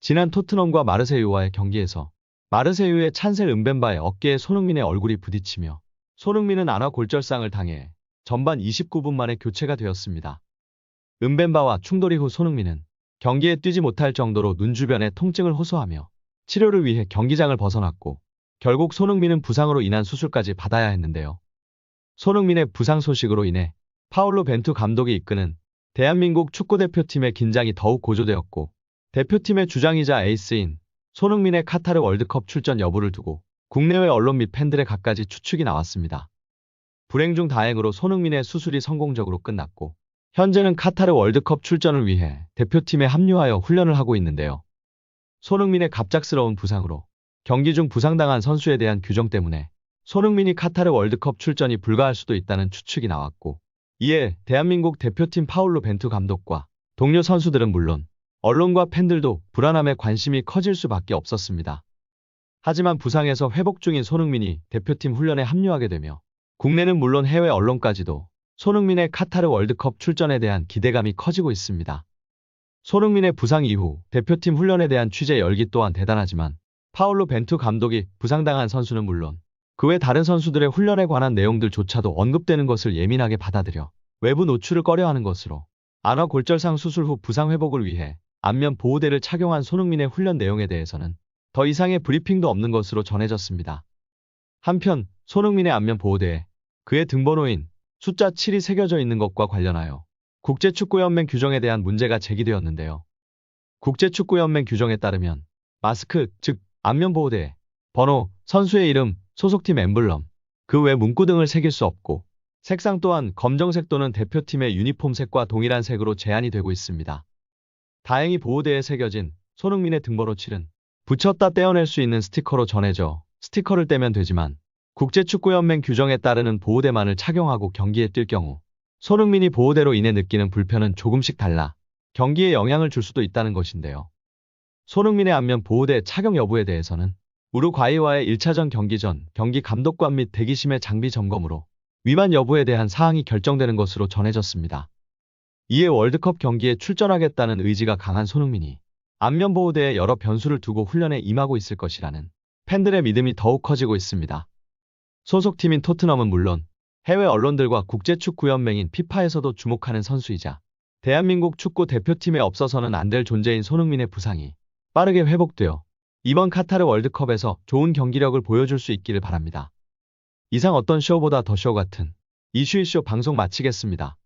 지난 토트넘과 마르세유와의 경기에서 마르세유의 찬셀 은벤바의 어깨에 손흥민의 얼굴이 부딪히며 손흥민은 안아 골절상을 당해 전반 29분 만에 교체가 되었습니다. 은벤바와 충돌 이후 손흥민은 경기에 뛰지 못할 정도로 눈 주변에 통증을 호소하며 치료를 위해 경기장을 벗어났고 결국 손흥민은 부상으로 인한 수술까지 받아야 했는데요. 손흥민의 부상 소식으로 인해 파울로 벤투 감독이 이끄는 대한민국 축구대표팀의 긴장이 더욱 고조되었고 대표팀의 주장이자 에이스인 손흥민의 카타르 월드컵 출전 여부를 두고 국내외 언론 및 팬들의 갖가지 추측이 나왔습니다. 불행 중 다행으로 손흥민의 수술이 성공적으로 끝났고 현재는 카타르 월드컵 출전을 위해 대표팀에 합류하여 훈련을 하고 있는데요. 손흥민의 갑작스러운 부상으로 경기 중 부상당한 선수에 대한 규정 때문에 손흥민이 카타르 월드컵 출전이 불가할 수도 있다는 추측이 나왔고 이에 대한민국 대표팀 파울로 벤투 감독과 동료 선수들은 물론 언론과 팬들도 불안함에 관심이 커질 수밖에 없었습니다. 하지만 부상에서 회복 중인 손흥민이 대표팀 훈련에 합류하게 되며 국내는 물론 해외 언론까지도 손흥민의 카타르 월드컵 출전에 대한 기대감이 커지고 있습니다. 손흥민의 부상 이후 대표팀 훈련에 대한 취재 열기 또한 대단하지만 파울로 벤투 감독이 부상당한 선수는 물론 그 외 다른 선수들의 훈련에 관한 내용들조차도 언급되는 것을 예민하게 받아들여 외부 노출을 꺼려하는 것으로 안아 골절상 수술 후 부상 회복을 위해 안면 보호대를 착용한 손흥민의 훈련 내용에 대해서는 더 이상의 브리핑도 없는 것으로 전해졌습니다. 한편 손흥민의 안면 보호대에 그의 등번호인 숫자 7이 새겨져 있는 것과 관련하여 국제축구연맹 규정에 대한 문제가 제기되었는데요. 국제축구연맹 규정에 따르면 마스크, 즉 안면 보호대에 번호, 선수의 이름, 소속팀 엠블럼, 그 외 문구 등을 새길 수 없고 색상 또한 검정색 또는 대표팀의 유니폼 색과 동일한 색으로 제한이 되고 있습니다. 다행히 보호대에 새겨진 손흥민의 등번호 7은 붙였다 떼어낼 수 있는 스티커로 전해져 스티커를 떼면 되지만 국제축구연맹 규정에 따르는 보호대만을 착용하고 경기에 뛸 경우 손흥민이 보호대로 인해 느끼는 불편은 조금씩 달라 경기에 영향을 줄 수도 있다는 것인데요. 손흥민의 안면 보호대 착용 여부에 대해서는 우루과이와의 1차전 경기 전 경기 감독관 및 대기심의 장비 점검으로 위반 여부에 대한 사항이 결정되는 것으로 전해졌습니다. 이에 월드컵 경기에 출전하겠다는 의지가 강한 손흥민이 안면 보호대에 여러 변수를 두고 훈련에 임하고 있을 것이라는 팬들의 믿음이 더욱 커지고 있습니다. 소속팀인 토트넘은 물론 해외 언론들과 국제축구연맹인 피파에서도 주목하는 선수이자 대한민국 축구 대표팀에 없어서는 안 될 존재인 손흥민의 부상이 빠르게 회복되어 이번 카타르 월드컵에서 좋은 경기력을 보여줄 수 있기를 바랍니다. 이상 어떤 쇼보다 더 쇼 같은 이슈이쇼 방송 마치겠습니다.